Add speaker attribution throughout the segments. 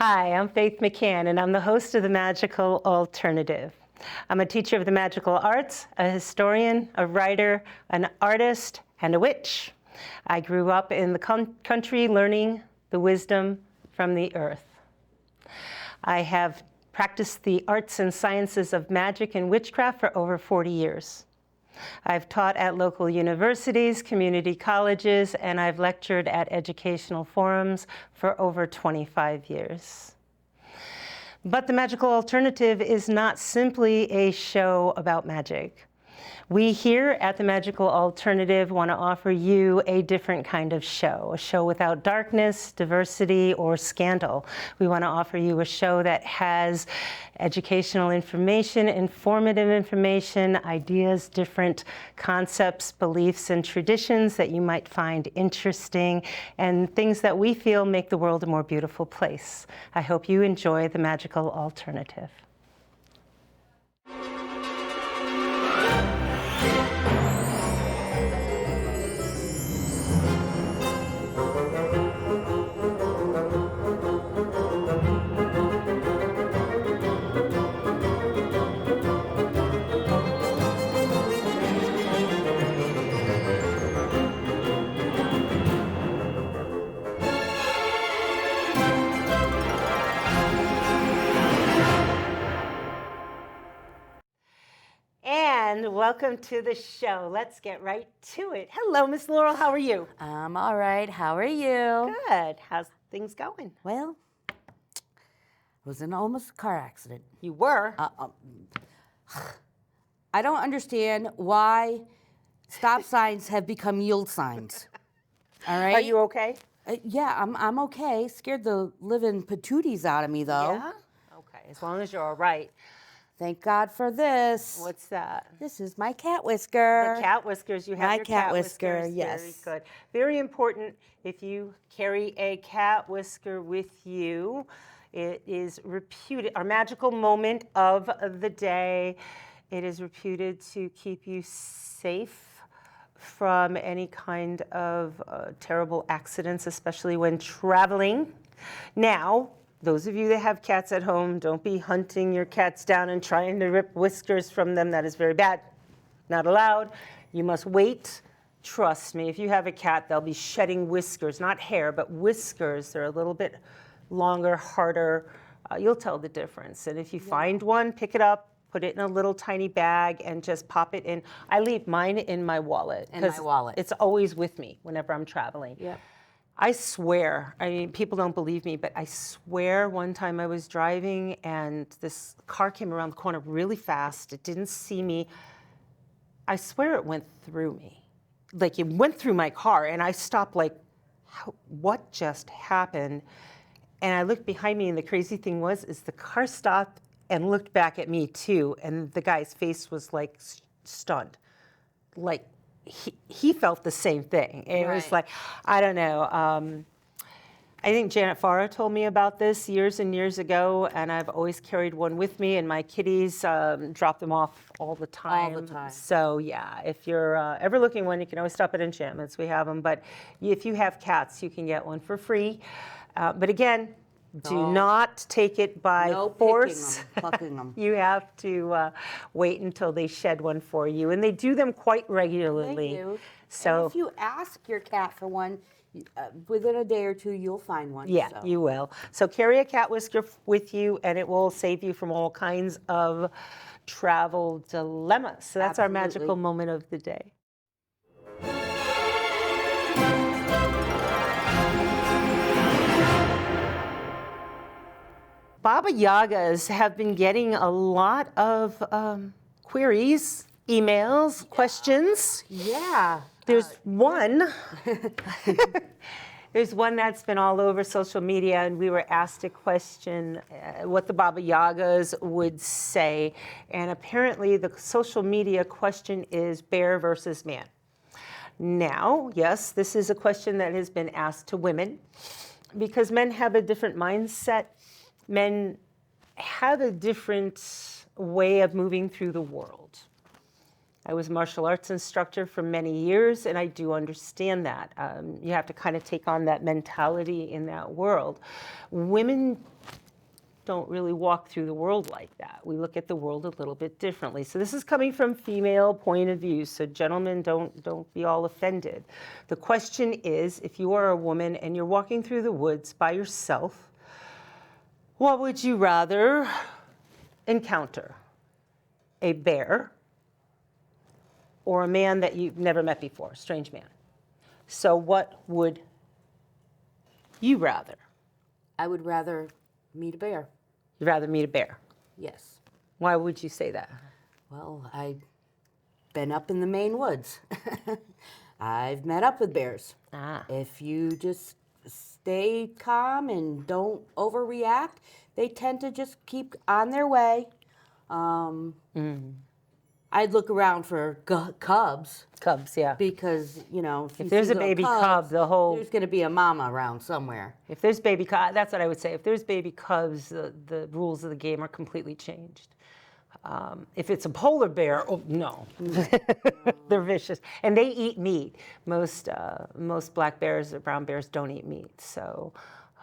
Speaker 1: Hi, I'm Faith McCann, and I'm the host of The Magical Alternative. I'm a teacher of the magical arts, a historian, a writer, an artist, and a witch. I grew up in the country learning the wisdom from the earth. I have practiced the arts and sciences of magic and witchcraft for over 40 years. I've taught at local universities, community colleges, and I've lectured at educational forums for over 25 years. But the Magical Alternative is not simply a show about magic. We here at the Magical Alternative want to offer you a different kind of show, a show without darkness, diversity, or scandal. We want to offer you a show that has educational information, informative information, ideas, different concepts, beliefs, and traditions that you might find interesting, and things that we feel make the world a more beautiful place. I hope you enjoy the Magical Alternative. And welcome to the show. Let's get right to it. Hello, Miss Laurel. How are you?
Speaker 2: I'm all right. How are you?
Speaker 1: Good. How's things going?
Speaker 2: Well, I was in almost a car accident.
Speaker 1: You were?
Speaker 2: I don't understand why stop signs have become yield signs. All right?
Speaker 1: Are you okay?
Speaker 2: Yeah, I'm okay. Scared the living patooties out of me, though.
Speaker 1: Yeah? Okay, as long as you're all right.
Speaker 2: Thank God for this.
Speaker 1: What's that?
Speaker 2: This is my cat whisker.
Speaker 1: The cat whiskers. You have
Speaker 2: My
Speaker 1: your
Speaker 2: cat whisker,
Speaker 1: whiskers.
Speaker 2: yes.
Speaker 1: Very good. Very important if you carry a cat whisker with you. It is reputed, our magical moment of the day. It is reputed to keep you safe from any kind of terrible accidents, especially when traveling. Now, those of you that have cats at home, don't be hunting your cats down and trying to rip whiskers from them. That is very bad. Not allowed. You must wait. Trust me, if you have a cat, they'll be shedding whiskers, not hair, but whiskers. They're a little bit longer, harder. You'll tell the difference. And if you find one, pick it up, put it in a little tiny bag, and just pop it in. I leave mine in my wallet.
Speaker 2: In my wallet.
Speaker 1: It's always with me whenever I'm traveling.
Speaker 2: Yep.
Speaker 1: I swear, I mean, people don't believe me, but I swear one time I was driving and this car came around the corner really fast. It didn't see me. I swear it went through me. Like it went through my car and I stopped like, what just happened? And I looked behind me and the crazy thing was, is the car stopped and looked back at me too. And the guy's face was like stunned. Like, he felt the same thing. It was like, I don't know. I think Janet Farah told me about this years and years ago, and I've always carried one with me, and my kitties drop them off all the time.
Speaker 2: All the time.
Speaker 1: So yeah, if you're ever looking one, you can always stop at Enchantments. We have them, but if you have cats, you can get one for free. But again, do not take it by force.
Speaker 2: Plucking them.
Speaker 1: You have to wait until they shed one for you, and they do them quite regularly.
Speaker 2: They do.
Speaker 1: So
Speaker 2: and if you ask your cat for one, within a day or two, you'll find one.
Speaker 1: yeah,
Speaker 2: so.
Speaker 1: you will. So carry a cat whisker with you, and it will save you from all kinds of travel dilemmas. So that's our magical moment of the day. Babayagas have been getting a lot of queries, emails, questions.
Speaker 2: Yeah.
Speaker 1: There's one. There's one that's been all over social media, and we were asked a question, what the Babayagas would say. And apparently the social media question is bear versus man. Now, yes, this is a question that has been asked to women because men have a different mindset. Men have a different way of moving through the world. I was a martial arts instructor for many years, and I do understand that. You have to kind of take on that mentality in that world. Women don't really walk through the world like that. We look at the world a little bit differently. So this is coming from female point of view. So gentlemen, don't be all offended. The question is, if you are a woman and you're walking through the woods by yourself, what would you rather encounter? A bear or a man that you've never met before, a strange man? So what would you rather?
Speaker 2: I would rather meet a bear.
Speaker 1: You'd rather meet a bear.
Speaker 2: Yes.
Speaker 1: Why would you say that?
Speaker 2: Well, I've been up in the Maine woods. I've met up with bears.
Speaker 1: Ah.
Speaker 2: If you just stay calm and don't overreact, they tend to just keep on their way. I'd look around for cubs.
Speaker 1: Cubs, yeah.
Speaker 2: Because, you know, if
Speaker 1: If there's
Speaker 2: see
Speaker 1: a
Speaker 2: little
Speaker 1: baby
Speaker 2: cubs,
Speaker 1: cub, the whole...
Speaker 2: there's going to be a mama around somewhere.
Speaker 1: If there's baby cubs, that's what I would say. If there's baby cubs, the rules of the game are completely changed. If it's a polar bear, oh, no. They're vicious. And they eat meat. Most black bears or brown bears don't eat meat. So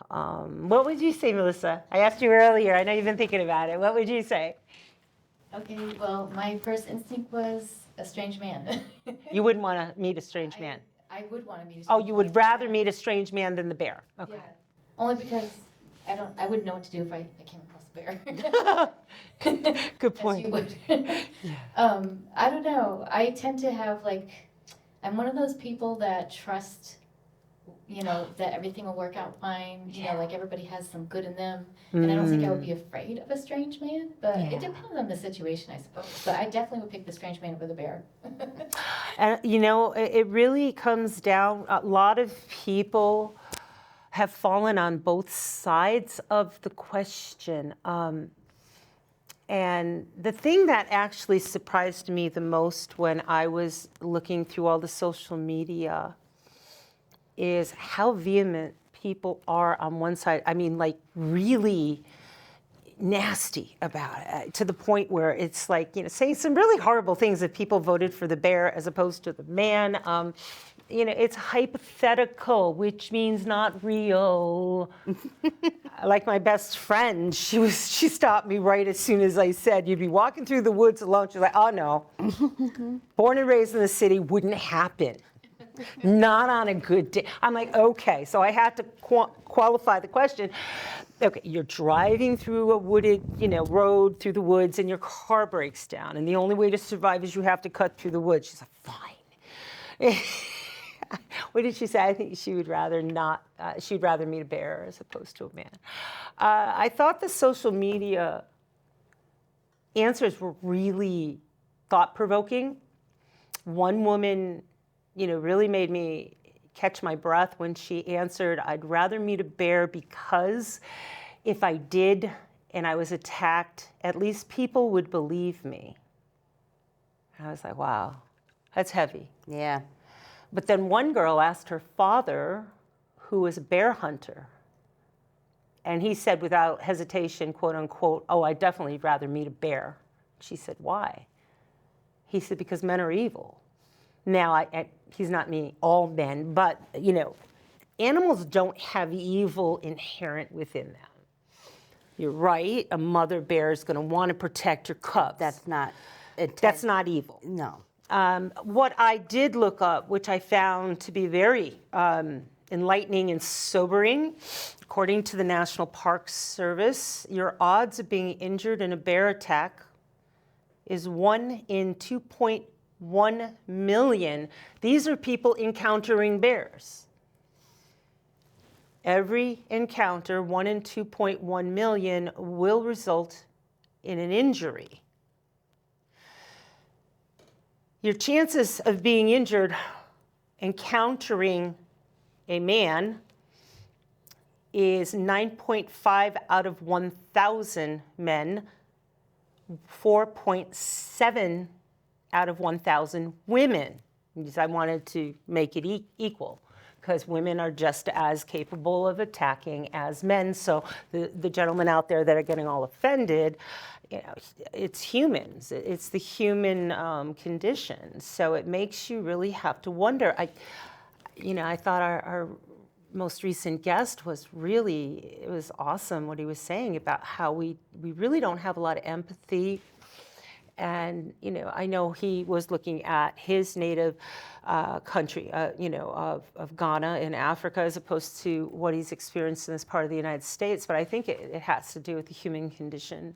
Speaker 1: what would you say, Melissa? I asked you earlier. I know you've been thinking about it. What would you say?
Speaker 3: Okay, well, my first instinct was a strange man.
Speaker 1: You wouldn't want to meet a strange man.
Speaker 3: I would want to meet a strange
Speaker 1: Oh, you would
Speaker 3: man.
Speaker 1: rather meet a strange man than the bear. Okay.
Speaker 3: Yeah, only because I wouldn't know what to do if I came across a bear.
Speaker 1: Good
Speaker 3: As
Speaker 1: point.
Speaker 3: you would. I don't know. I tend to have I'm one of those people that trust, that everything will work out fine. Like everybody has some good in them. And I don't think I would be afraid of a strange man, but it depends on the situation, I suppose. But I definitely would pick the strange man over the bear.
Speaker 1: And it really comes down, a lot of people have fallen on both sides of the question. And the thing that actually surprised me the most when I was looking through all the social media is how vehement people are on one side. I mean, really nasty about it, to the point where it's saying some really horrible things if people voted for the bear as opposed to the man. It's hypothetical, which means not real. Like my best friend, she stopped me right as soon as I said, you'd be walking through the woods alone. She's like, oh no, born and raised in the city, wouldn't happen. Not on a good day. I'm like, okay. So I had to qualify the question. Okay, you're driving through a wooded, road through the woods, and your car breaks down, and the only way to survive is you have to cut through the woods. She's like, fine. What did she say? I think she would rather not. She'd rather meet a bear as opposed to a man. I thought the social media answers were really thought-provoking. One woman, really made me catch my breath when she answered, I'd rather meet a bear because if I did and I was attacked, at least people would believe me. And I was like, wow, that's heavy.
Speaker 2: Yeah.
Speaker 1: But then one girl asked her father, who was a bear hunter, and he said without hesitation, quote unquote, oh, I'd definitely rather meet a bear. She said, why? He said, because men are evil. Now, he's not meaning all men, but, animals don't have evil inherent within them. You're right, a mother bear is going to want to protect her cubs.
Speaker 2: That's not
Speaker 1: evil.
Speaker 2: No.
Speaker 1: What I did look up, which I found to be very enlightening and sobering, according to the National Park Service, your odds of being injured in a bear attack is 1 in 2.1 million. These are people encountering bears. Every encounter, 1 in 2.1 million, will result in an injury. Your chances of being injured encountering a man is 9.5 out of 1,000 men, 4.7 out of 1,000 women. Because I wanted to make it equal, because women are just as capable of attacking as men. So the gentlemen out there that are getting all offended, you know, it's humans. It's the human condition. So it makes you really have to wonder. I thought our most recent guest was really, it was awesome what he was saying about how we really don't have a lot of empathy. And, I know he was looking at his native country, of Ghana in Africa, as opposed to what he's experienced in this part of the United States. But I think it has to do with the human condition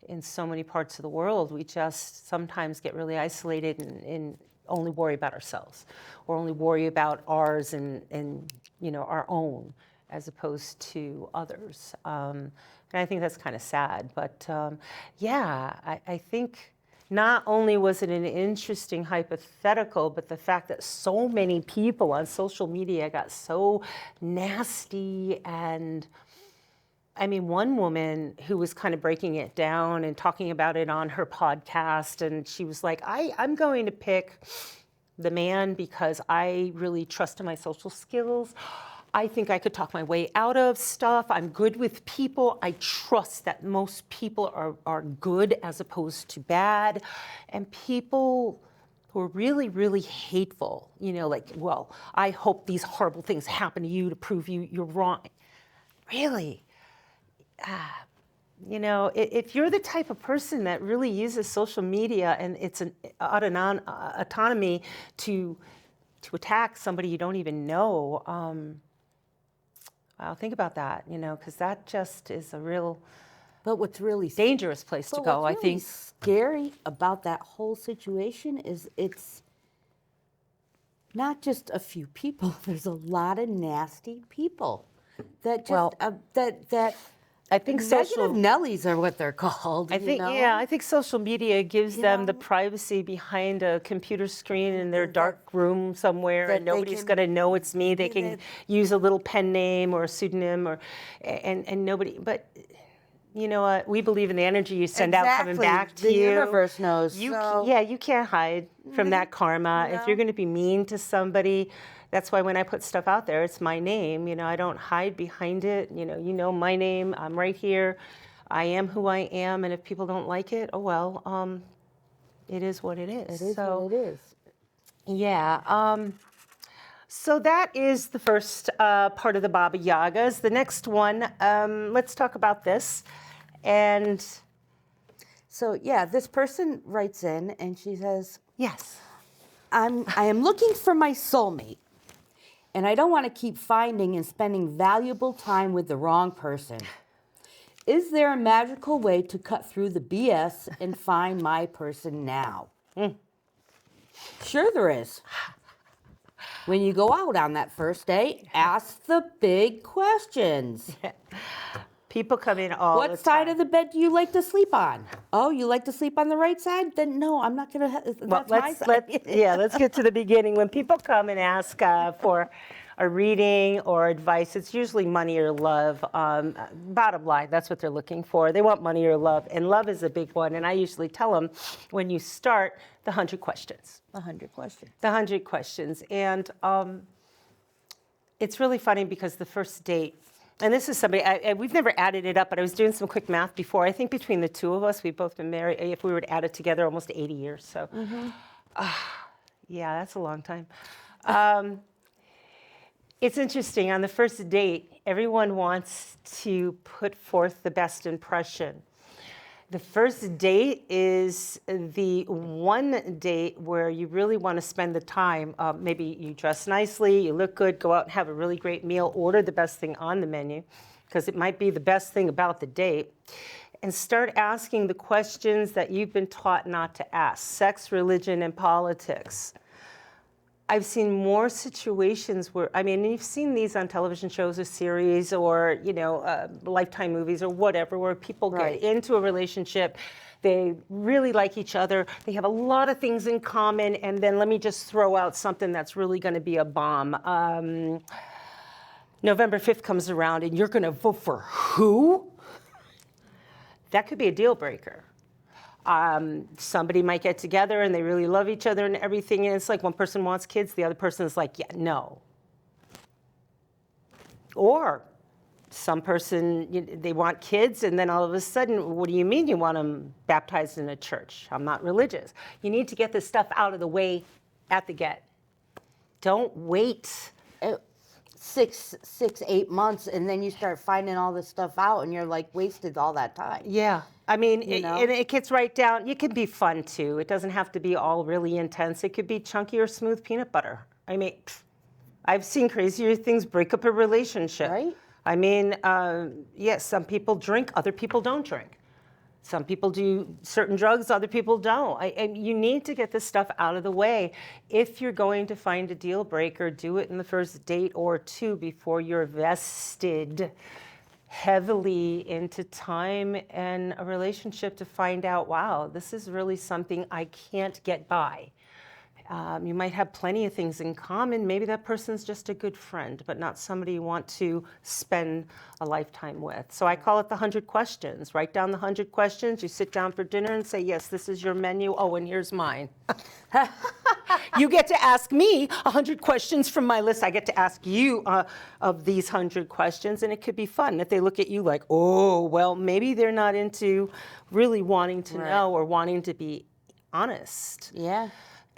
Speaker 1: in so many parts of the world. We just sometimes get really isolated and only worry about ourselves, or only worry about ours and our own, as opposed to others. And I think that's kind of sad. But I think not only was it an interesting hypothetical, but the fact that so many people on social media got so nasty. And I mean, one woman who was kind of breaking it down and talking about it on her podcast, and she was like, I'm going to pick the man because I really trust in my social skills. I think I could talk my way out of stuff. I'm good with people. I trust that most people are good as opposed to bad. And people who are really, really hateful, well, I hope these horrible things happen to you to prove you're wrong. Really? If you're the type of person that really uses social media and it's an autonomy to attack somebody you don't even know, well, think about that, because that just is a real,
Speaker 2: But what's really
Speaker 1: dangerous place to go, I think.
Speaker 2: Scary about that whole situation is it's not just a few people. There's a lot of nasty people that just that
Speaker 1: I think
Speaker 2: negative Nellies are what they're called.
Speaker 1: I think social media gives them the privacy behind a computer screen in their dark room somewhere, and nobody's going to know it's me. They can use a little pen name or a pseudonym, and nobody. But you know what? We believe in the energy you send out coming back to you.
Speaker 2: The universe knows.
Speaker 1: You can't hide from that karma.
Speaker 2: No.
Speaker 1: If you're going to be mean to somebody. That's why when I put stuff out there, it's my name. I don't hide behind it. You know my name. I'm right here. I am who I am. And if people don't like it, oh well, it is what it is.
Speaker 2: It is what it is.
Speaker 1: Yeah. So that is the first part of the Babayagas. The next one, let's talk about this. And
Speaker 2: so this person writes in and she says,
Speaker 1: yes,
Speaker 2: I am looking for my soulmate. And I don't want to keep finding and spending valuable time with the wrong person. Is there a magical way to cut through the BS and find my person now? Sure there is. When you go out on that first date, ask the big questions.
Speaker 1: people come in all the time.
Speaker 2: What side of the bed do you like to sleep on? Oh, you like to sleep on the right side? Then no, I'm not going to.
Speaker 1: Well,
Speaker 2: my side.
Speaker 1: let's get to the beginning. When people come and ask for a reading or advice, it's usually money or love. Bottom line, that's what they're looking for. They want money or love, and love is a big one. And I usually tell them when you start, the 100 questions.
Speaker 2: 100 questions.
Speaker 1: The 100 questions. And it's really funny because the first date, and this is somebody, we've never added it up, but I was doing some quick math before. I think between the two of us, we've both been married, if we were to add it together, almost 80 years. So, yeah, that's a long time. It's interesting. On the first date, everyone wants to put forth the best impression. The first date is the one date where you really want to spend the time. Maybe you dress nicely, you look good, go out and have a really great meal, order the best thing on the menu, because it might be the best thing about the date, and start asking the questions that you've been taught not to ask. Sex, religion, and politics. I've seen more situations where, I mean, you've seen these on television shows or series or, Lifetime movies or whatever, where people get into a relationship, they really like each other, they have a lot of things in common, and then let me just throw out something that's really going to be a bomb. November 5th comes around and you're going to vote for who? That could be a deal breaker. Somebody might get together and they really love each other and everything, and it's like one person wants kids, the other person is like, yeah, no. Or some person, they want kids, and then all of a sudden, what do you mean you want them baptized in a church? I'm not religious. You need to get this stuff out of the way at the get. Don't wait.
Speaker 2: 8 months, and then you start finding all this stuff out, and you're like wasted all that time.
Speaker 1: Yeah. I mean,
Speaker 2: know?
Speaker 1: it gets right down. It can be fun too. It doesn't have to be all really intense. It could be chunky or smooth peanut butter. I mean, I've seen crazier things break up a relationship.
Speaker 2: Right.
Speaker 1: I mean, yes, some people drink, other people don't drink. Some people do certain drugs, other people don't. And you need to get this stuff out of the way. If you're going to find a deal breaker, do it in the first date or two before you're vested heavily into time and a relationship to find out, wow, this is really something I can't get by. You might have plenty of things in common. Maybe that person's just a good friend, but not somebody you want to spend a lifetime with. So I call it the 100 questions. Write down the 100 questions. You sit down for dinner and say, yes, this is your menu. Oh, and here's mine. You get to ask me 100 questions from my list. I get to ask you of these 100 questions, and it could be fun. If they look at you like, oh, well, maybe they're not into really wanting to know or wanting to be honest.
Speaker 2: Yeah.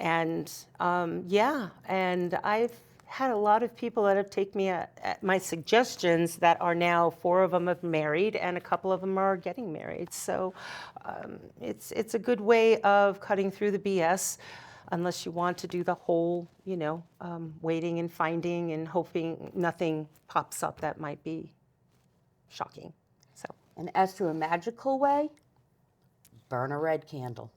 Speaker 1: And and I've had a lot of people that have taken me at my suggestions that are now 4 of them have married and a couple of them are getting married. So it's a good way of cutting through the BS, unless you want to do the whole, waiting and finding and hoping nothing pops up that might be shocking. So.
Speaker 2: And as to a magical way, burn a red candle.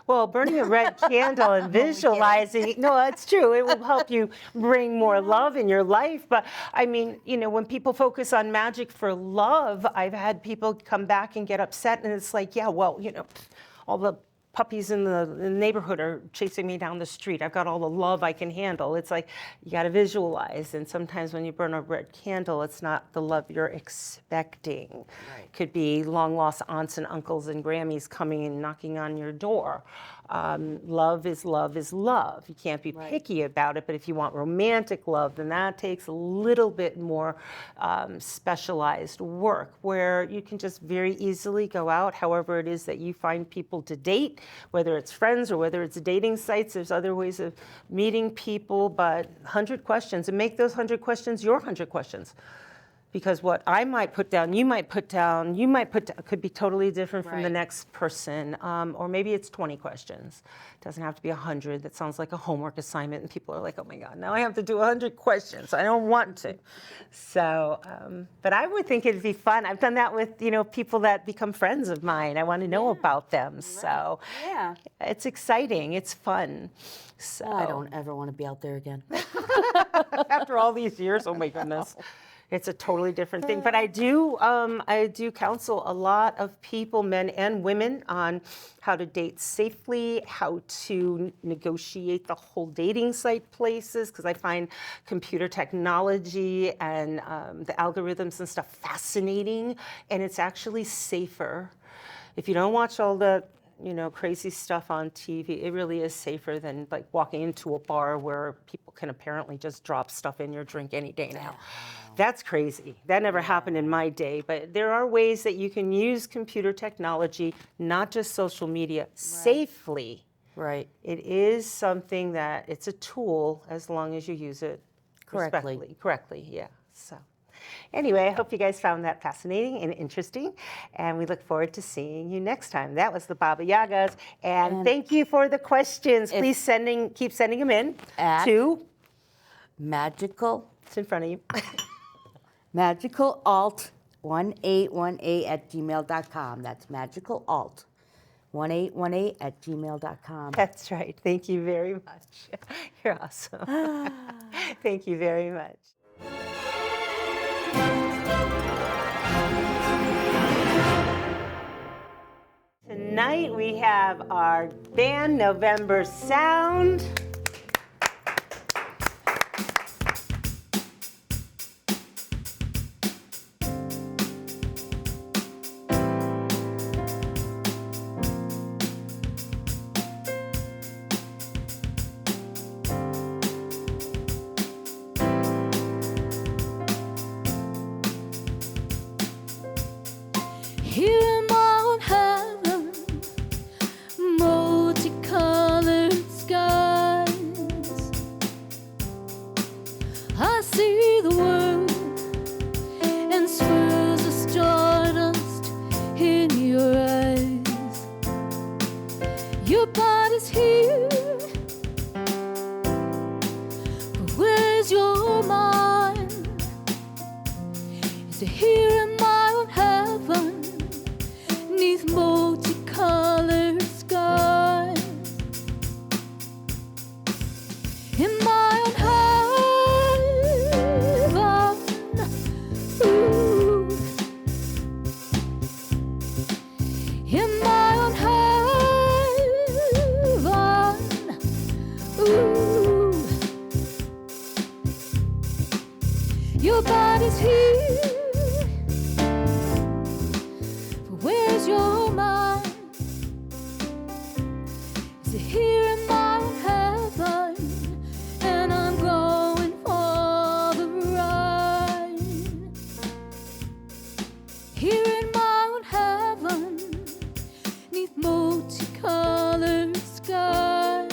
Speaker 1: Well, burning a red candle and visualizing, no, it's true. It will help you bring more love in your life. But I mean, when people focus on magic for love, I've had people come back and get upset. And it's like, yeah, well, all the puppies in the neighborhood are chasing me down the street. I've got all the love I can handle. It's like, you got to visualize. And sometimes when you burn a red candle, it's not the love you're expecting. Right. Could be long lost aunts and uncles and Grammys coming and knocking on your door. Love is love is love. You can't be picky about it, but if you want romantic love, then that takes a little bit more specialized work, where you can just very easily go out, however it is that you find people to date, whether it's friends or whether it's dating sites. There's other ways of meeting people, but 100 questions, and make those 100 questions your 100 questions. Because what I might put down, could be totally different from the next person. Or maybe it's 20 questions. It doesn't have to be 100. That sounds like a homework assignment, and people are like, oh my God, now I have to do 100 questions. I don't want to. So, but I would think it'd be fun. I've done that with, people that become friends of mine. I want to know about them. Right. So it's exciting. It's fun. So
Speaker 2: I don't ever want to be out there again.
Speaker 1: After all these years, oh my goodness. It's a totally different thing. But I do counsel a lot of people, men and women, on how to date safely, how to negotiate the whole dating site places, because I find computer technology and the algorithms and stuff fascinating, and it's actually safer. If you don't watch all the crazy stuff on TV, it really is safer than like walking into a bar where people can apparently just drop stuff in your drink any day now. That's crazy. That never happened in my day, but there are ways that you can use computer technology, not just social media, safely.
Speaker 2: Right.
Speaker 1: It is something that, it's a tool as long as you use it correctly, yeah. So. Anyway, I hope you guys found that fascinating and interesting, and we look forward to seeing you next time. That was the Babayagas, and thank you for the questions. Please keep sending them in to
Speaker 2: magical.
Speaker 1: It's in front of you.
Speaker 2: magicalalt1818@gmail.com. That's magicalalt1818@gmail.com.
Speaker 1: That's right. Thank you very much. You're awesome. Thank you very much. Tonight we have our band November Sound.
Speaker 4: Here in my own heaven, multicolored skies. I see the world and swirls of stardust in your eyes. Your body's here, but where's your mind? Is it here in my own heaven, neath multicolored skies? In my own heaven, ooh. In my own heaven, ooh. Your body's here, but where's your mind? Is it here in my own heaven, and I'm going for the ride? Here in my own heaven, neath multicolored skies.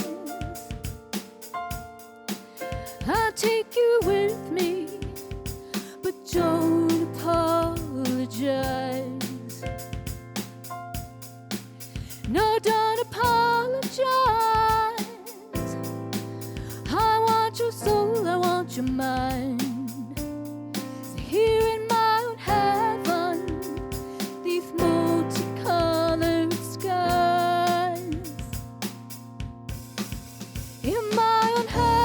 Speaker 4: I'll take you with me, but don't apologize. No, don't apologize. I want your soul, I want your mind. So here in my own heaven, these multicolored skies. In my own heaven,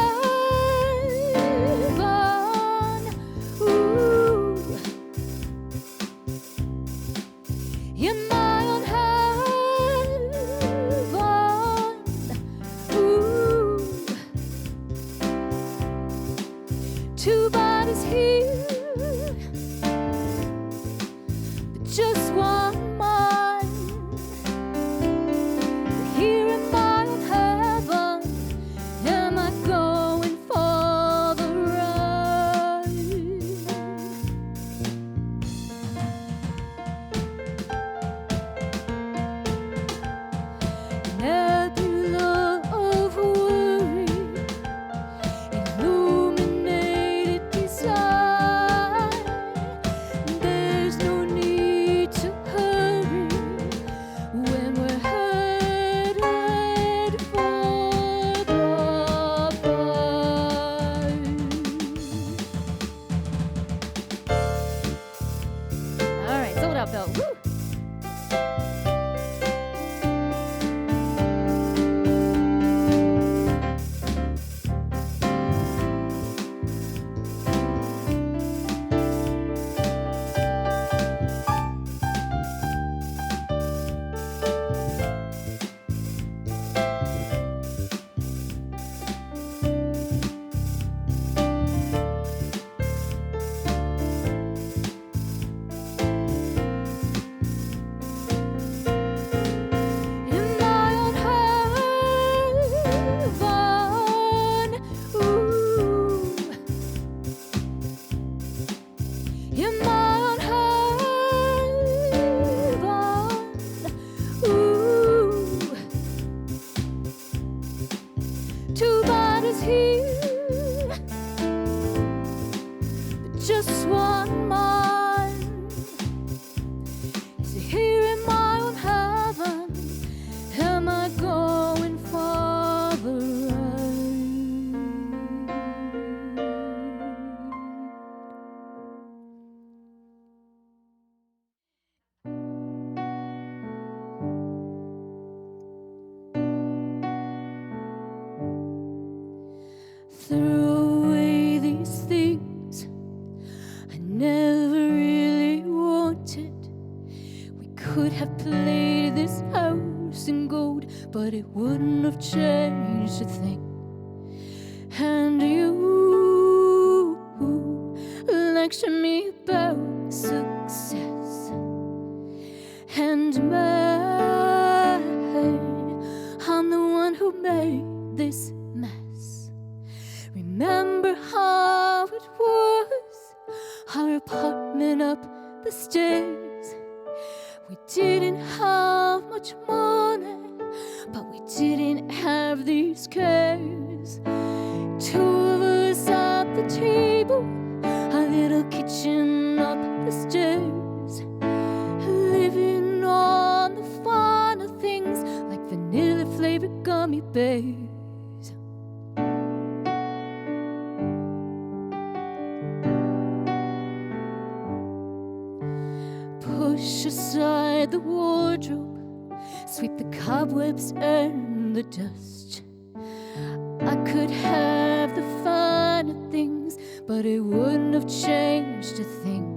Speaker 4: ooh. In my own heaven, ooh. Two bodies here, but just one mind. But here in my own heaven, am I going for the ride? Nebula of worry, illuminated design. There's no need to hurry when we're headed for the prize. All right, sold out, Bill. Woo! In my own heaven, ooh. In my own heaven, ooh. Two bodies here, but just one mind. Is it here in my own heaven? Am I going for the ride? Throw away these things I never really wanted. We could have played this house in gold, but it wouldn't have changed a thing. And you lecture me about success and mine. I'm the one who made this mess. Remember how it was, our apartment up the stairs. We didn't have much money, but we didn't have these cares. Two of us at the table, a little kitchen up the stairs, living on the finer things like vanilla flavored gummy bears. Push aside the wardrobe, sweep the cobwebs and the dust. I could have the finer things, but it wouldn't have changed a thing.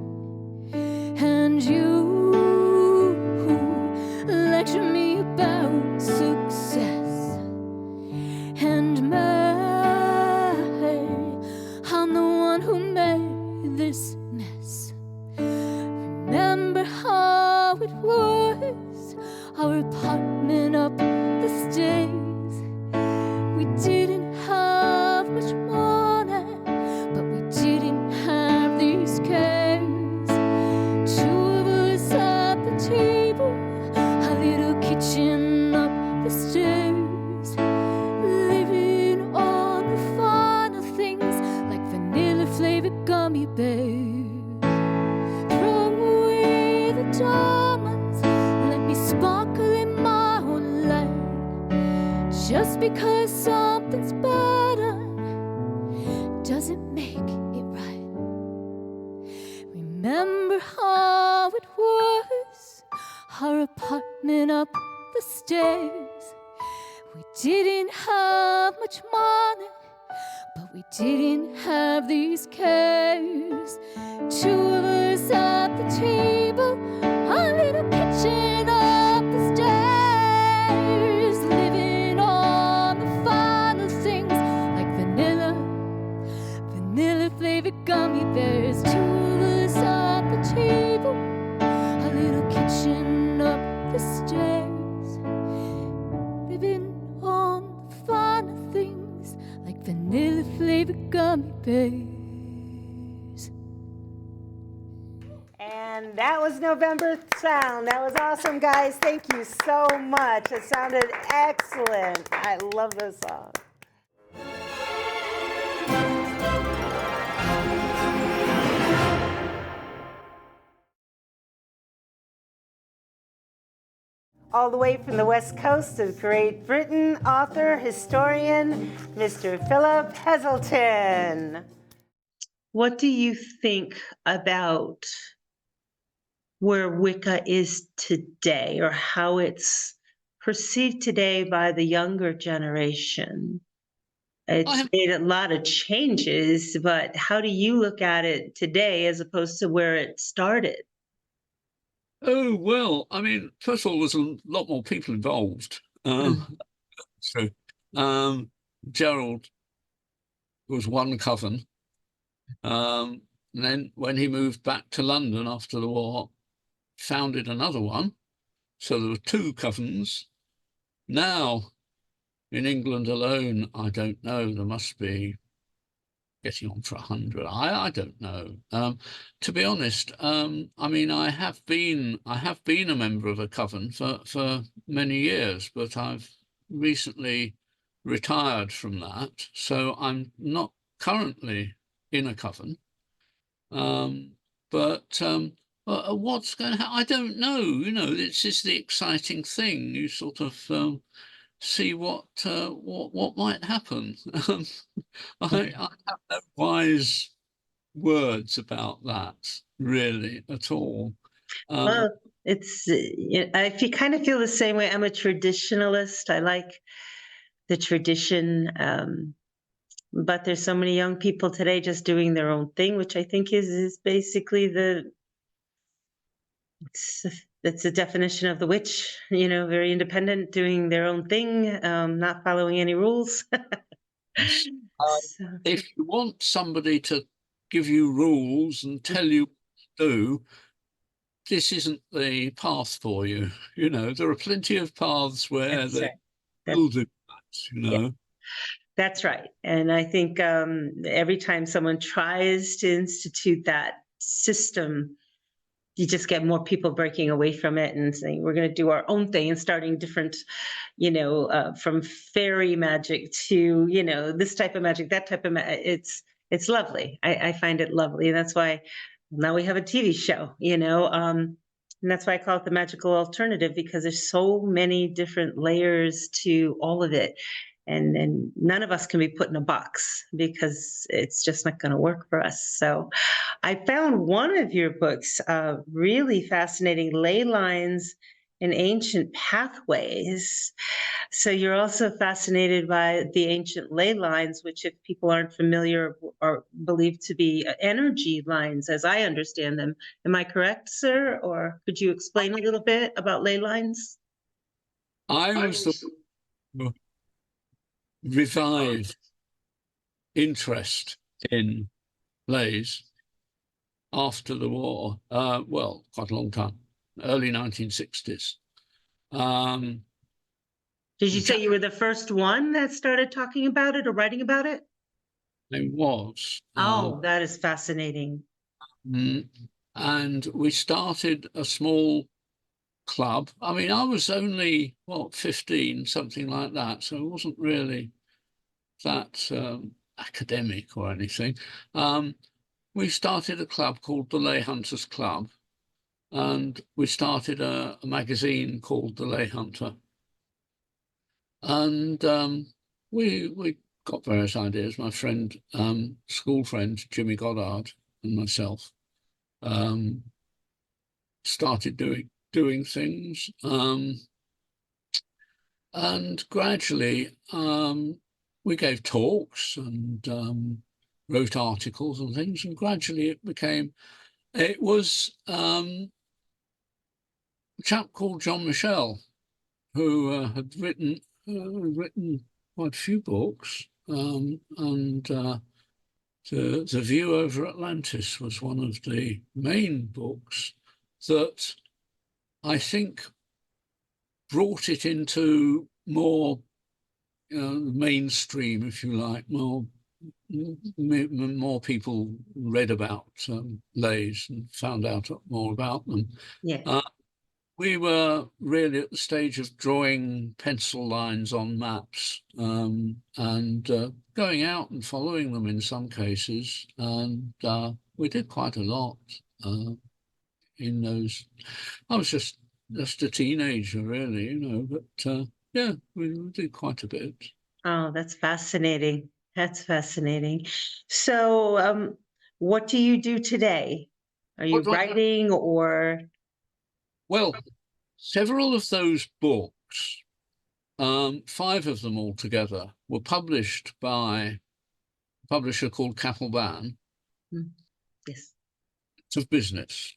Speaker 4: And you lecture me about success and I'm the one who made this mess. Remember how it was, our apartment up the stairs. We didn't have much money, but we didn't have these cares. Two of us at the table, a little kitchen up the stairs, living on the finer things like vanilla flavored gummy bears. Throw away the diamonds, let me sparkle in my own light. Just because something's better doesn't make it right. Remember how it was, our apartment up the stairs. We didn't have much money, but we didn't have these cares. Two of us at the table, a little kitchen up the stairs, living on the finer things like vanilla flavored gummy bears. Two of us at the table, a little kitchen up the stairs, living on the finer things like vanilla flavored gummy bears.
Speaker 1: And that was November Sound. That was awesome, guys. Thank you so much. It sounded excellent. I love those songs. All the way from the west coast of Great Britain, author, historian, Mr. Philip Heselton. What do you think about where Wicca is today, or how it's perceived today by the younger generation? It's made a lot of changes, but how do you look at it today as opposed to where it started?
Speaker 5: Oh, well, I mean, first of all, there's a lot more people involved. So Gerald was one coven. And then when he moved back to London after the war, founded another one. So there were two covens. Now, in England alone, I don't know, there must be getting on for 100. I don't know. To be honest, I mean, I have been a member of a coven for many years, but I've recently retired from that, so I'm not currently in a coven. But what's going to happen? I don't know. You know, it's just the exciting thing. You sort of see what might happen. I have no wise words about that, really, at all.
Speaker 1: Well, I kind of feel the same way. I'm a traditionalist. I like the tradition, but there's so many young people today just doing their own thing, which I think is basically it's the definition of the witch. You know, very independent, doing their own thing, not following any rules.
Speaker 5: If you want somebody to give you rules and tell you what to do, this isn't the path for you. You know, there are plenty of paths where they will do that, you know.
Speaker 1: Yeah. That's right. And I think every time someone tries to institute that system, you just get more people breaking away from it and saying we're going to do our own thing and starting different, from fairy magic to this type of magic, that type of it's lovely. I find it lovely, and that's why now we have a TV show. And that's why I call it the magical alternative, because there's so many different layers to all of it. And none of us can be put in a box because it's just not going to work for us. So I found one of your books really fascinating, Ley Lines and Ancient Pathways. So you're also fascinated by the ancient ley lines, which, if people aren't familiar, are believed to be energy lines, as I understand them. Am I correct, sir? Or could you explain a little bit about ley lines?
Speaker 5: I was the revived interest in leys after the war. Well, quite a long time, early 1960s.
Speaker 1: Did you say you were the first one that started talking about it or writing about it?
Speaker 5: I was.
Speaker 1: Oh, that is fascinating.
Speaker 5: And we started a small club. I mean, I was only, 15, something like that. So it wasn't really that academic or anything. We started a club called the Ley Hunters Club, and we started a magazine called The Ley Hunter. And we got various ideas. My friend, school friend, Jimmy Goddard, and myself started doing things. And gradually we gave talks and wrote articles and things. And gradually it was a chap called John Michel, who had written quite a few books, and The View Over Atlantis was one of the main books that I think brought it into more mainstream, if you like. More people read about leys and found out more about them.
Speaker 1: Yeah.
Speaker 5: We were really at the stage of drawing pencil lines on maps and going out and following them in some cases. And we did quite a lot in those. I was just a teenager, really, but yeah, we did quite a bit.
Speaker 1: Oh, that's fascinating. That's fascinating. So, what do you do today? Are you writing or?
Speaker 5: Well, several of those books, 5 of them altogether, were published by a publisher called Capelban.
Speaker 1: Yes.
Speaker 5: Of business.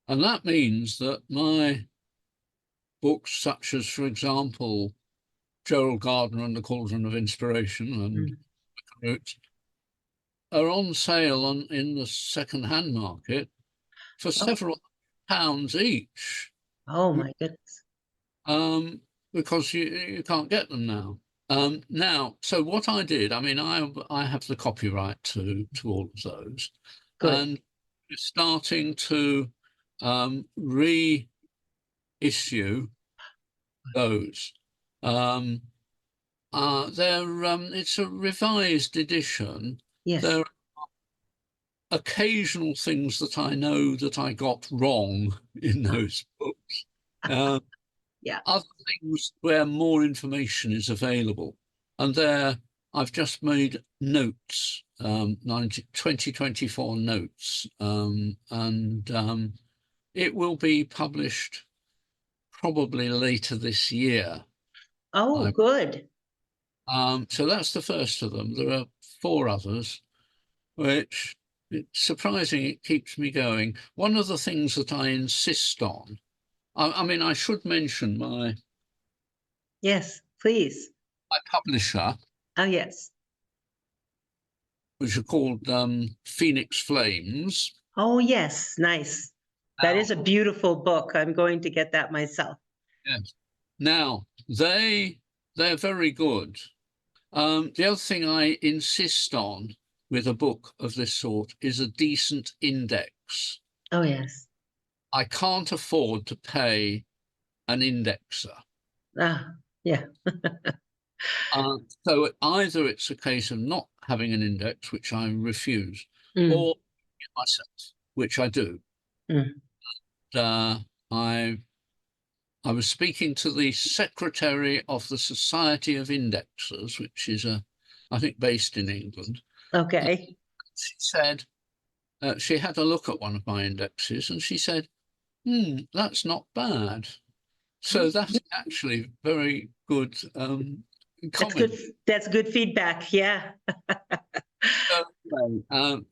Speaker 5: And that means that my books, such as, for example, Gerald Gardner and the Cauldron of Inspiration and Roots, are on sale in the second-hand market for several pounds each.
Speaker 1: Oh my goodness.
Speaker 5: Because you can't get them now. Now, so what I did, I mean, I have the copyright to all of those.
Speaker 1: Good.
Speaker 5: And we're starting to reissue those. It's a revised edition.
Speaker 1: Yes.
Speaker 5: There are occasional things that I know that I got wrong in those books.
Speaker 1: Yeah.
Speaker 5: Other things where more information is available. And there I've just made notes, 2024 notes, and it will be published probably later this year.
Speaker 1: Oh, good.
Speaker 5: So that's the first of them. There are 4 others, which it's surprising it keeps me going. One of the things that I insist on, I mean, I should mention my
Speaker 1: Yes, please.
Speaker 5: publisher,
Speaker 1: Oh, yes.
Speaker 5: which are called Phoenix Flames.
Speaker 1: Oh, yes. Nice. That is a beautiful book. I'm going to get that myself.
Speaker 5: Yes. Now, they're very good. The other thing I insist on with a book of this sort is a decent index.
Speaker 1: Oh, yes.
Speaker 5: I can't afford to pay an indexer.
Speaker 1: Yeah.
Speaker 5: So either it's a case of not having an index, which I refuse,
Speaker 1: Mm,
Speaker 5: or myself, which I do.
Speaker 1: mm.
Speaker 5: I I was speaking to the secretary of the Society of Indexers, which is I think based in England.
Speaker 1: Okay.
Speaker 5: She said she had a look at one of my indexes, and she said, that's not bad. So that's actually very good
Speaker 1: That's good.
Speaker 5: comment.
Speaker 1: That's good feedback. Yeah.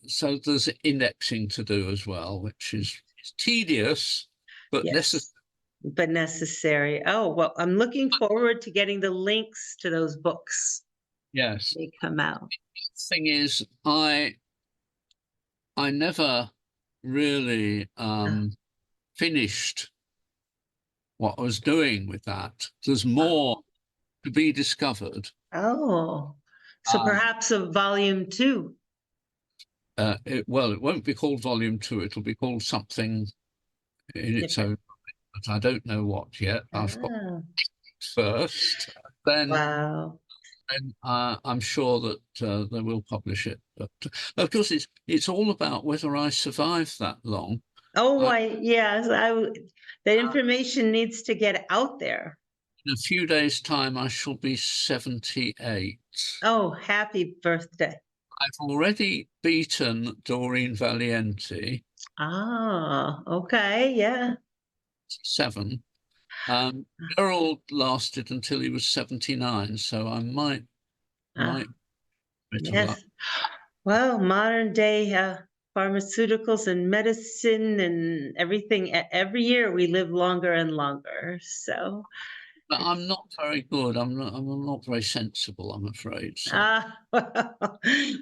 Speaker 5: So there's indexing to do as well, which is tedious, but necessary.
Speaker 1: Yes. But necessary. Oh, well, I'm looking forward to getting the links to those books.
Speaker 5: Yes.
Speaker 1: They come out.
Speaker 5: Thing is, I never really finished what I was doing with that. There's more to be discovered.
Speaker 1: Oh, so
Speaker 5: Um,
Speaker 1: perhaps a volume 2.
Speaker 5: it won't be called Volume 2. It'll be called something in its
Speaker 1: Different.
Speaker 5: own, but I don't know what yet. I've got
Speaker 1: Ah,
Speaker 5: first, then
Speaker 1: wow.
Speaker 5: I'm sure that they will publish it. But of course, it's all about whether I survive that long.
Speaker 1: Oh,
Speaker 5: I,
Speaker 1: yes, the information needs to get out there.
Speaker 5: in a few days' time, I shall be 78.
Speaker 1: Oh, happy birthday.
Speaker 5: I've already beaten Doreen Valiente,
Speaker 1: Ah, okay, yeah.
Speaker 5: 7. Gerald lasted until he was 79, so I might
Speaker 1: Ah,
Speaker 5: bit of luck.
Speaker 1: yes. Well, modern day pharmaceuticals and medicine and everything, every year we live longer and longer. So
Speaker 5: But I'm
Speaker 1: it's
Speaker 5: not very good. I'm not very sensible, I'm afraid. So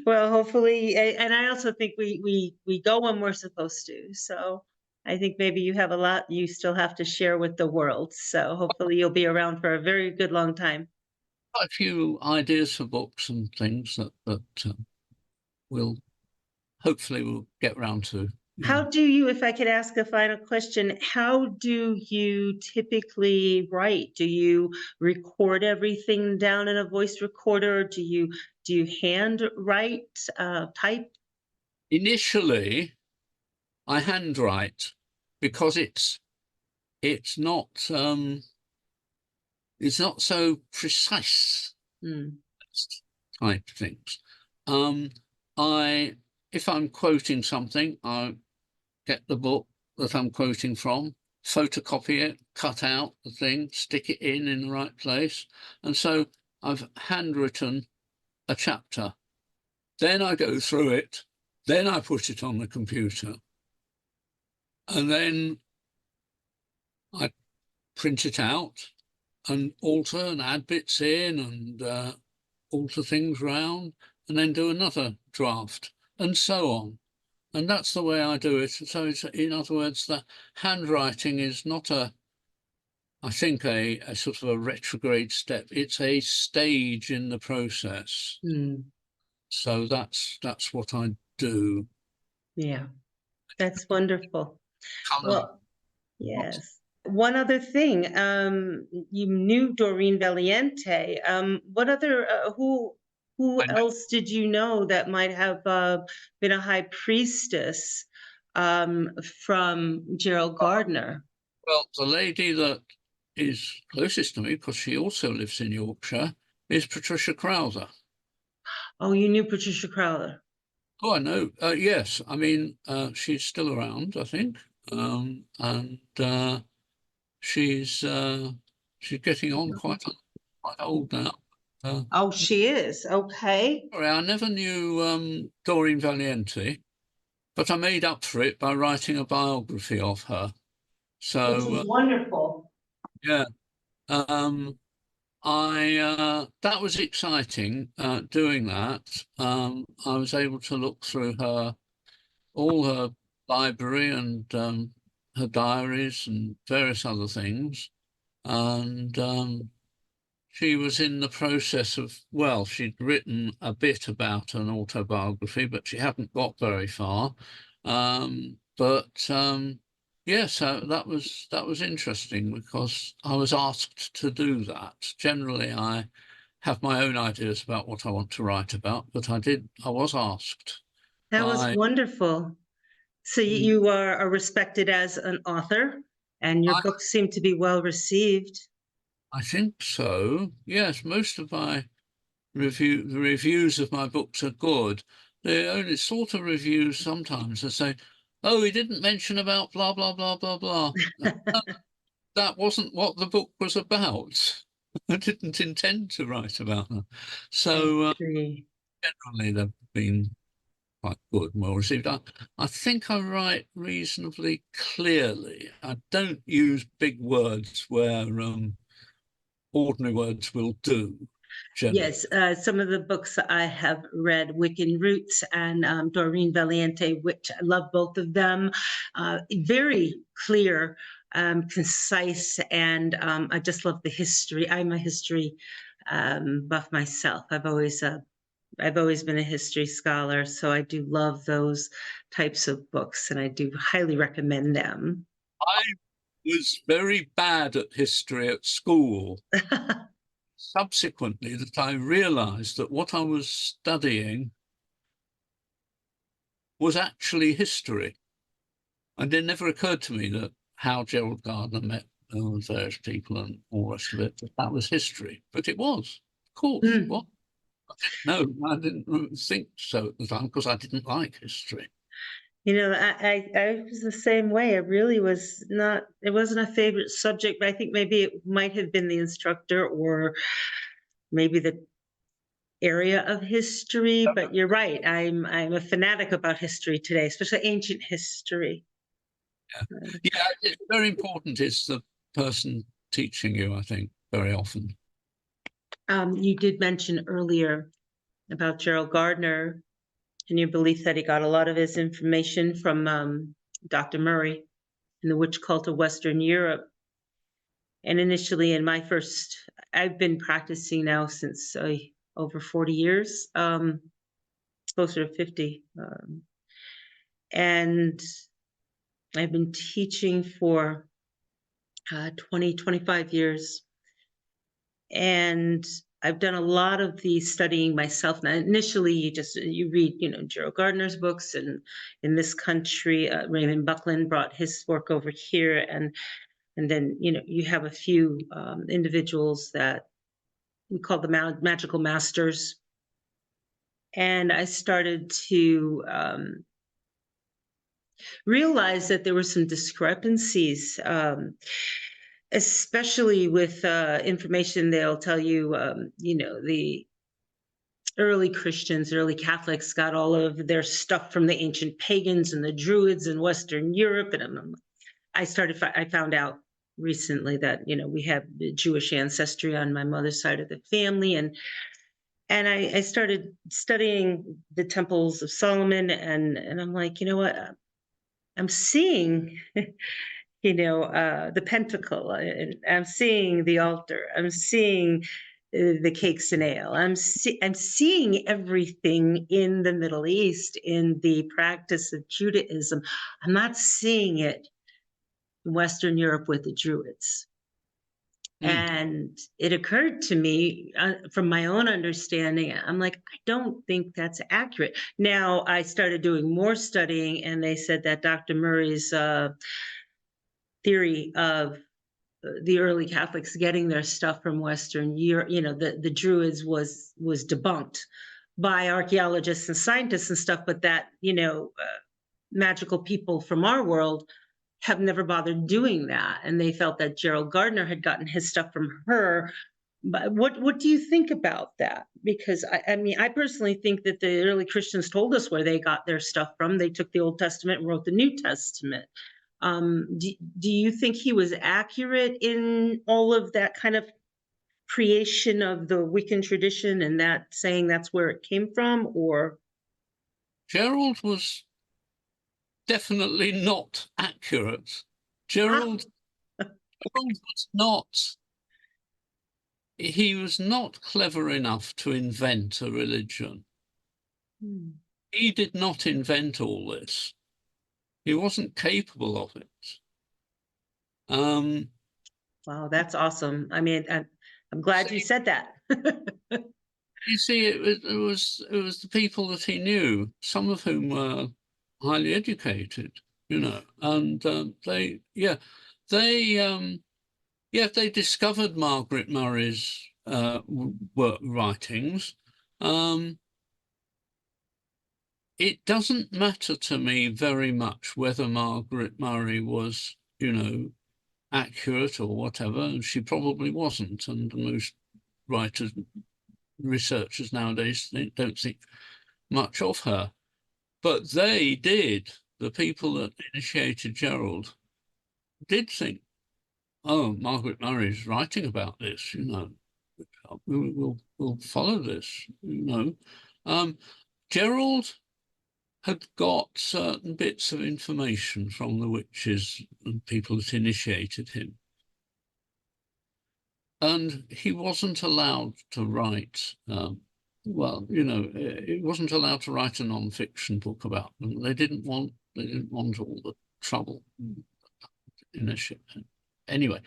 Speaker 1: well, hopefully, and I also think we go when we're supposed to. So I think maybe you have a lot you still have to share with the world. So hopefully you'll be around for a very good long time.
Speaker 5: quite a few ideas for books and things that we'll hopefully we'll get round to. Yeah.
Speaker 1: How do you, if I could ask a final question, how do you typically write? Do you record everything down in a voice recorder? Or do you hand write, type?
Speaker 5: Initially, I handwrite because it's not so precise
Speaker 1: Hmm.
Speaker 5: type things. Um, I if I'm quoting something, I get the book that I'm quoting from, photocopy it, cut out the thing, stick it in the right place, and so I've handwritten a chapter. Then I go through it, then I put it on the computer, and then I print it out and alter and add bits in and alter things round and then do another draft and so on. And that's the way I do it. So it's, in other words, the handwriting is not I think a sort of a retrograde step. It's a stage in the process.
Speaker 1: Hmm.
Speaker 5: So that's what I do.
Speaker 1: Yeah, that's wonderful.
Speaker 5: Colour.
Speaker 1: Well, yes. One other thing, you knew Doreen Valiente. What other, who
Speaker 5: I know,
Speaker 1: else did you know that might have been a high priestess from Gerald Gardner?
Speaker 5: well, the lady that is closest to me, because she also lives in Yorkshire, is Patricia Crowther.
Speaker 1: Oh, you knew Patricia Crowther.
Speaker 5: Oh, I know. Yes, I mean, she's still around, I think, and she's getting on quite old now.
Speaker 1: Oh, she is. Okay.
Speaker 5: Sorry, I never knew Doreen Valiente, but I made up for it by writing a biography of her.
Speaker 1: Which
Speaker 5: So
Speaker 1: is wonderful.
Speaker 5: yeah, I that was exciting doing that. I was able to look through all her library and her diaries and various other things, and she was in the process of, well, she'd written a bit about an autobiography, but she hadn't got very far. But Yes, that was interesting because I was asked to do that. Generally, I have my own ideas about what I want to write about, but I was asked
Speaker 1: That was
Speaker 5: by,
Speaker 1: wonderful. So
Speaker 5: mm,
Speaker 1: you are respected as an author, and your
Speaker 5: I,
Speaker 1: books seem to be well received.
Speaker 5: I think so. Yes, most of my the reviews of my books are good. The only sort of reviews sometimes that say, "Oh, he didn't mention about blah blah blah blah blah." That wasn't what the book was about. I didn't intend to write about that.
Speaker 1: I
Speaker 5: So
Speaker 1: see.
Speaker 5: generally, they've been quite good and well received. I think I write reasonably clearly. I don't use big words where ordinary words will do, generally.
Speaker 1: Yes, some of the books I have read, Wiccan Roots and Doreen Valiente, which I love both of them. Very clear, concise, and I just love the history. I'm a history buff myself. I've always been a history scholar, so I do love those types of books, and I do highly recommend them.
Speaker 5: I was very bad at history at school. Subsequently, that I realized that what I was studying was actually history. And it never occurred to me that how Gerald Gardner met various people and all the rest of it, that was history. But it was, of course.
Speaker 1: Mm.
Speaker 5: What? No, I didn't think so at the time because I didn't like history.
Speaker 1: I was the same way. It really was not, it wasn't a favorite subject, but I think maybe it might have been the instructor or maybe the area of history. But you're right. I'm a fanatic about history today, especially ancient history.
Speaker 5: Yeah, it's very important. It's the person teaching you, I think, very often.
Speaker 1: You did mention earlier about Gerald Gardner and your belief that he got a lot of his information from Dr. Murray in the witch cult of Western Europe. And initially, I've been practicing now since over 40 years, closer to 50. And I've been teaching for 20, 25 years. And I've done a lot of the studying myself. Now, initially, you read, Gerald Gardner's books, and in this country, Raymond Buckland brought his work over here, and then you have a few individuals that we call the magical masters, and I started to realize that there were some discrepancies. Especially with information, they'll tell you, the early Christians, early Catholics got all of their stuff from the ancient pagans and the Druids in Western Europe. And I found out recently that, we have Jewish ancestry on my mother's side of the family. And I started studying the temples of Solomon, and I'm like, you know what? I'm seeing the pentacle, and I'm seeing the altar. I'm seeing the cakes and ale. I'm seeing everything in the Middle East in the practice of Judaism. I'm not seeing it in Western Europe with the Druids.
Speaker 5: Mm.
Speaker 1: And it occurred to me from my own understanding, I'm like, I don't think that's accurate. Now I started doing more studying, and they said that Dr. Murray's theory of the early Catholics getting their stuff from Western Europe, the Druids was debunked by archaeologists and scientists and stuff, but that, magical people from our world have never bothered doing that. And they felt that Gerald Gardner had gotten his stuff from her. But what do you think about that? Because I mean, I personally think that the early Christians told us where they got their stuff from. They took the Old Testament and wrote the New Testament. Do you think he was accurate in all of that kind of creation of the Wiccan tradition and that saying that's where it came from, or?
Speaker 5: Gerald was definitely not accurate.
Speaker 1: Ah,
Speaker 5: Gerald was not. He was not clever enough to invent a religion. He did not invent all this. He wasn't capable of it.
Speaker 1: Wow, that's awesome. I mean, I'm glad you said that.
Speaker 5: You see, it was the people that he knew, some of whom were highly educated, and they discovered Margaret Murray's work writings. It doesn't matter to me very much whether Margaret Murray was, accurate or whatever, and she probably wasn't, and most writers, researchers nowadays don't think much of her. But they did, the people that initiated Gerald, did think, oh, Margaret Murray's writing about this, we'll follow this, Gerald had got certain bits of information from the witches and people that initiated him. And he wasn't allowed to write, he wasn't allowed to write a non-fiction book about them. They didn't want all the trouble. Anyway.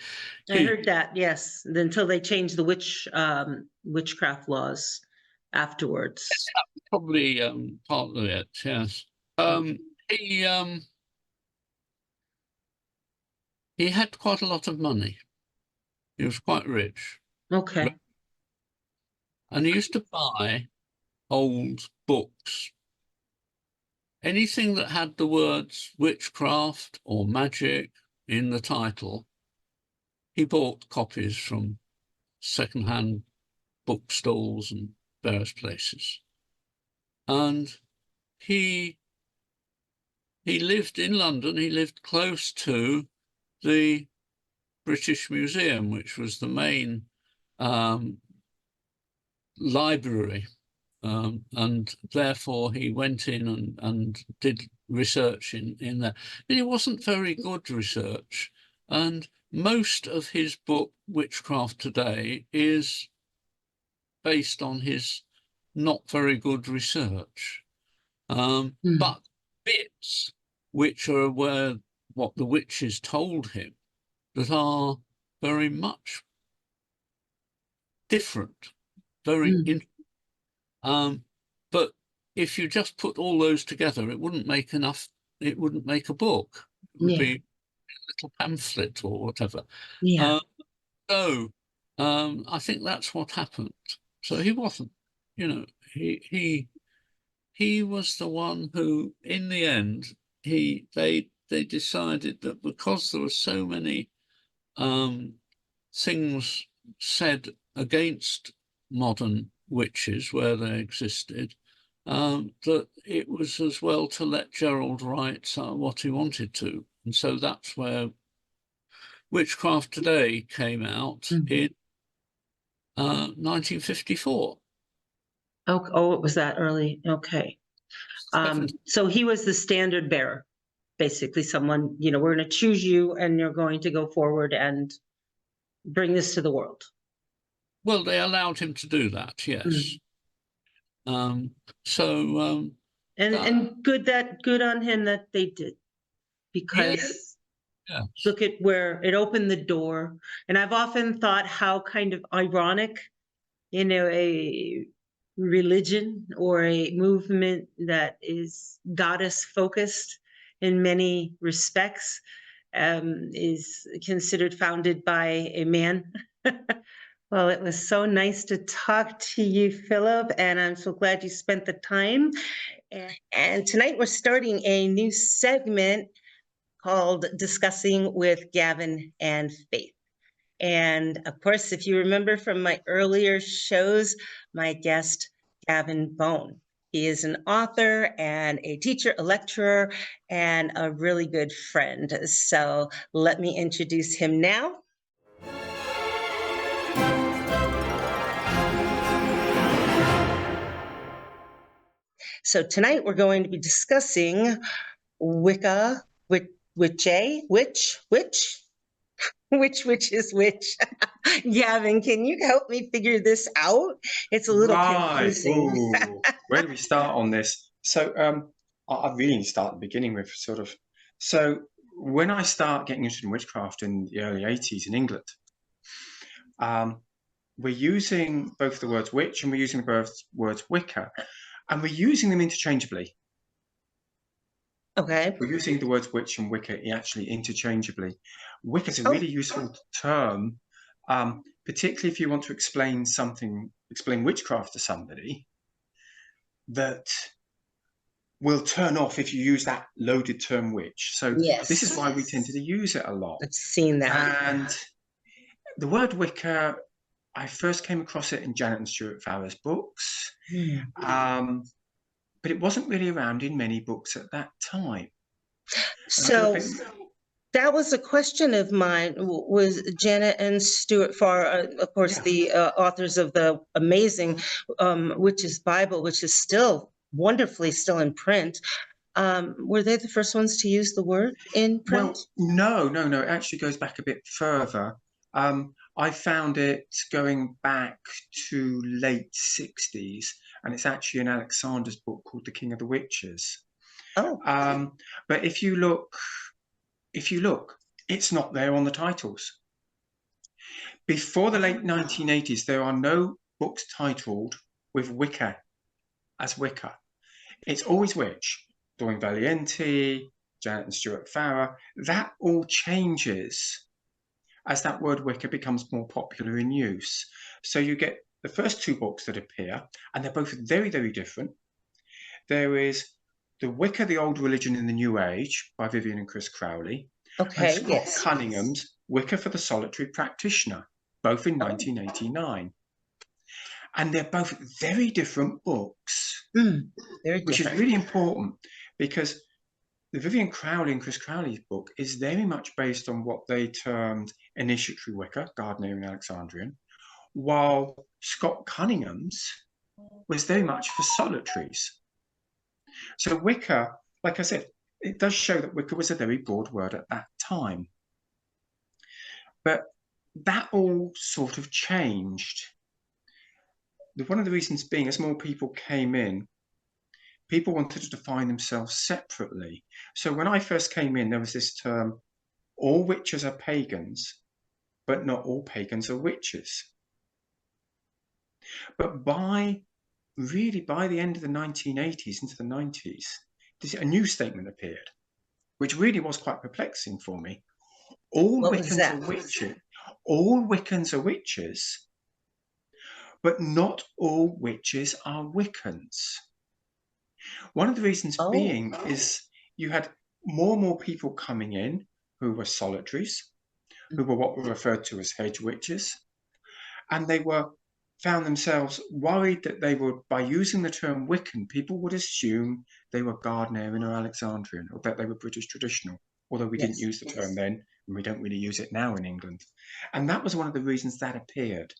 Speaker 1: I heard that, yes, until they changed the witchcraft laws afterwards.
Speaker 5: Probably part of it, yes. He had quite a lot of money. He was quite rich.
Speaker 1: Okay.
Speaker 5: And he used to buy old books. Anything that had the words witchcraft or magic in the title, he bought copies from second-hand bookstores and various places. And he lived in London. He lived close to the British Museum, which was the main library. And therefore he went in and did research in there. But it wasn't very good research. And most of his book, Witchcraft Today, is based on his not very good research. But bits which are what the witches told him that are very much different, very interesting. But if you just put all those together, it wouldn't make a book. It would be a little pamphlet or whatever.
Speaker 1: Yeah.
Speaker 5: I think that's what happened. So he wasn't, he was the one who, in the end, they decided that because there were so many things said against modern witches where they existed, that it was as well to let Gerald write what he wanted to. And so that's where Witchcraft Today came out in 1954.
Speaker 1: Oh, it was that early. Okay. So he was the standard bearer, basically someone, we're going to choose you and you're going to go forward and bring this to the world.
Speaker 5: Well, they allowed him to do that, yes. And
Speaker 1: good on him that they did, because look at where it opened the door. And I've often thought how kind of ironic, a religion or a movement that is goddess focused in many respects is considered founded by a man. Well, it was so nice to talk to you, Philip, and I'm so glad you spent the time. And tonight we're starting a new segment called Discussing with Gavin and Faith. And of course, if you remember from my earlier shows, my guest, Gavin Bone. He is an author and a teacher, a lecturer, and a really good friend. So let me introduce him now. So tonight we're going to be discussing Wicca, which is which. Gavin, can you help me figure this out? It's a little confusing.
Speaker 6: Ooh, where do we start on this? So I really need to start at the beginning with when I start getting interested in witchcraft in the early 80s in England, we're using both the words witch and we're using the words Wicca, and we're using them interchangeably.
Speaker 1: Okay.
Speaker 6: We're using the words witch and Wicca actually interchangeably. Wicca is a really useful term, particularly if you want to explain witchcraft to somebody that will turn off if you use that loaded term witch. So this is why we tend to use it a lot.
Speaker 1: I've seen that.
Speaker 6: And the word Wicca, I first came across it in Janet and Stuart Farrar's books, but it wasn't really around in many books at that time.
Speaker 1: So that was a question of mine, was Janet and Stuart Farrar, of course, the authors of the amazing Witches Bible, which is still wonderfully still in print. Were they the first ones to use the word in print?
Speaker 6: Well, no. It actually goes back a bit further. I found it going back to late 60s, and it's actually in Alexander's book called The King of the Witches.
Speaker 1: Oh.
Speaker 6: But if you look, it's not there on the titles. Before the late 1980s, there are no books titled with Wicca as Wicca. It's always witch. Doreen Valiente, Janet and Stuart Farrar. That all changes as that word Wicca becomes more popular in use. So you get the first two books that appear, and they're both very, very different. There is The Wicca, the Old Religion in the New Age by Vivian and Chris Crowley.
Speaker 1: Okay,
Speaker 6: and Scott Cunningham's Wicca for the Solitary Practitioner, both in 1989. And they're both very different books, which is really important because the Vivian Crowley and Chris Crowley's book is very much based on what they termed initiatory Wicca, Gardnerian Alexandrian, while Scott Cunningham's was very much for solitaries. So Wicca, like I said, it does show that Wicca was a very broad word at that time. But that all sort of changed. One of the reasons being, as more people came in, people wanted to define themselves separately. So when I first came in, there was this term, all witches are pagans, but not all pagans are witches. But by the end of the 1980s into the 90s, a new statement appeared, which really was quite perplexing for me. All Wiccans are witches. All Wiccans are witches, but not all witches are Wiccans. One of the reasons being is you had more and more people coming in who were solitaries, who were what were referred to as hedge witches, and they found themselves worried that they would, by using the term Wiccan, people would assume they were Gardnerian or Alexandrian, or that they were British traditional, although we didn't use the term then, and we don't really use it now in England. And that was one of the reasons that appeared.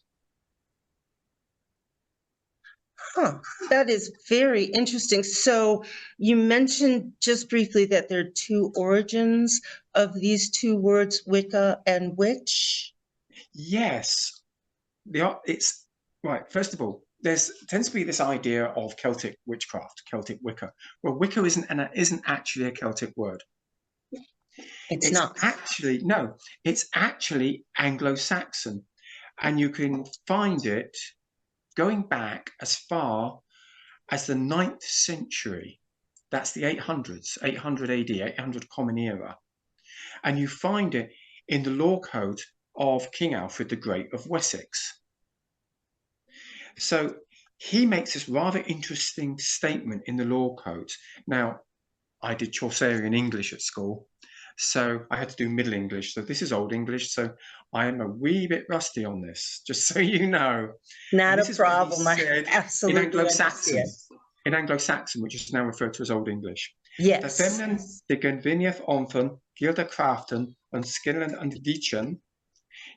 Speaker 1: That is very interesting. So you mentioned just briefly that there are two origins of these two words, Wicca and witch.
Speaker 6: Yes, it's right. First of all, tends to be this idea of Celtic witchcraft, Celtic Wicca. Well, Wicca isn't actually a Celtic word.
Speaker 1: It's not
Speaker 6: actually, no. It's actually Anglo-Saxon, and you can find it going back as far as the 9th century. That's the 800s, 800 AD, 800 Common Era. And you find it in the law code of King Alfred the Great of Wessex. So he makes this rather interesting statement in the law codes. Now, I did Chaucerian English at school, so I had to do Middle English. So this is Old English, so I am a wee bit rusty on this, just so you know.
Speaker 1: Not a problem. I absolutely
Speaker 6: in Anglo-Saxon,
Speaker 1: understand.
Speaker 6: In Anglo-Saxon, which is now referred to as Old English.
Speaker 1: Yes.
Speaker 6: De femnen de genvinith onfen, gilda kraften, en skillen en dichen,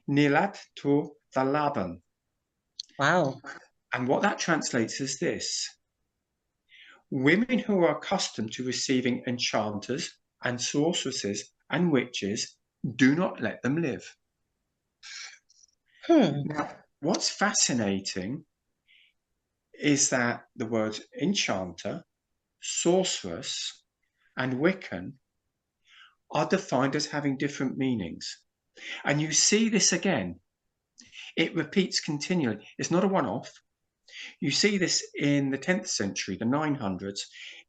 Speaker 6: nilat to the laban.
Speaker 1: Wow.
Speaker 6: And what that translates is this. Women who are accustomed to receiving enchanters and sorceresses and witches, do not let them live. Now, what's fascinating is that the words enchanter, sorceress, and Wiccan are defined as having different meanings. And you see this again. It repeats continually. It's not a one-off. You see this in the 10th century, the 900s,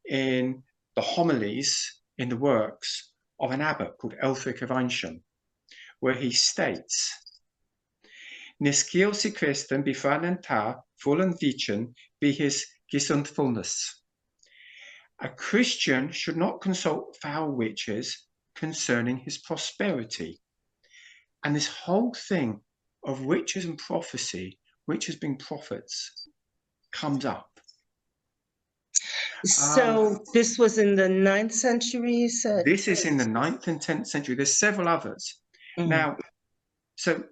Speaker 6: in the homilies in the works of an abbot called Elfric of Einstein, where he states, Nisciel si Christen befranen ta vollen vichen be his gesundfulness. A Christian should not consult foul witches concerning his prosperity. And this whole thing of witches and prophecy, witches being prophets, comes up.
Speaker 1: So this was in the 9th century, you said?
Speaker 6: This is in the 9th and 10th century. There's several others. Now, so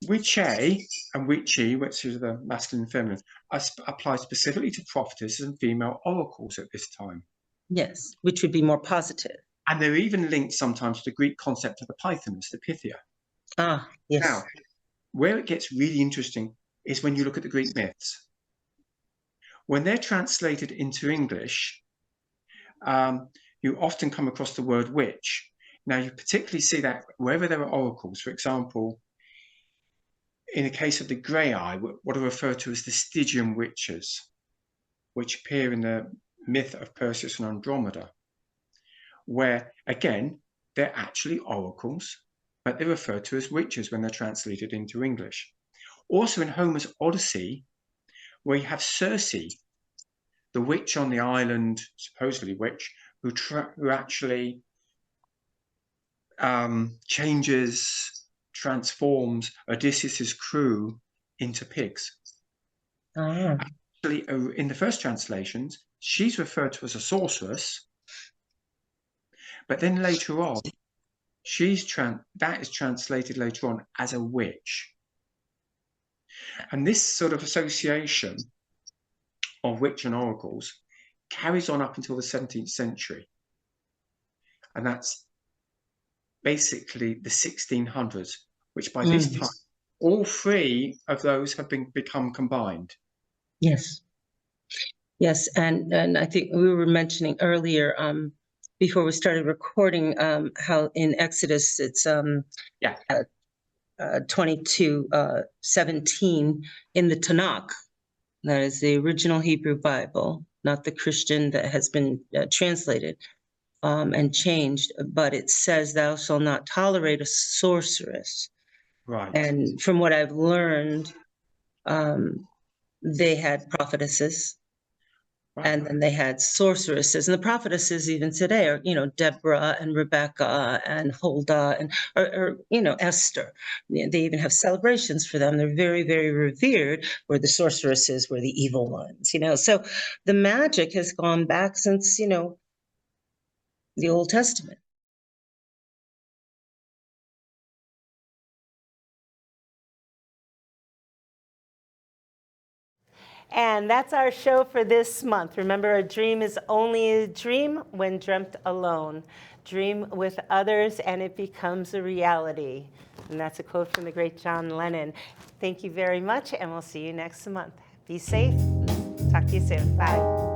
Speaker 6: witche and witchy, which is the masculine and feminine, apply specifically to prophetesses and female oracles at this time.
Speaker 1: Yes, which would be more positive.
Speaker 6: And they're even linked sometimes to the Greek concept of the Pythoness, the Pythia.
Speaker 1: Ah, yes.
Speaker 6: Now, where it gets really interesting is when you look at the Greek myths. When they're translated into English, you often come across the word witch. Now, you particularly see that wherever there are oracles, for example, in the case of the Graeae, what are referred to as the Stygian witches, which appear in the myth of Perseus and Andromeda, where, again, they're actually oracles, but they're referred to as witches when they're translated into English. Also in Homer's Odyssey, where you have Circe, the witch on the island, supposedly witch, who actually transforms Odysseus' crew into pigs.
Speaker 1: Ah.
Speaker 6: Actually, in the first translations, she's referred to as a sorceress, but then later on, that is translated later on as a witch. And this sort of association of witch and oracles carries on up until the 17th century. And that's basically the 1600s, which by this time, all three of those have become combined.
Speaker 1: Yes. Yes, and I think we were mentioning earlier, before we started recording, how in Exodus it's 22:17 in the Tanakh. That is the original Hebrew Bible, not the Christian that has been translated and changed. But it says, "Thou shalt not tolerate a sorceress."
Speaker 6: Right.
Speaker 1: And from what I've learned, they had prophetesses.
Speaker 6: Right.
Speaker 1: And then they had sorceresses, and the prophetesses even today are, Deborah and Rebecca and Huldah and, or Esther. They even have celebrations for them. They're very, very revered, where the sorceresses were the evil ones, So the magic has gone back since, the Old Testament. And that's our show for this month. Remember, a dream is only a dream when dreamt alone. Dream with others and it becomes a reality. And that's a quote from the great John Lennon. Thank you very much, and we'll see you next month. Be safe. Talk to you soon. Bye.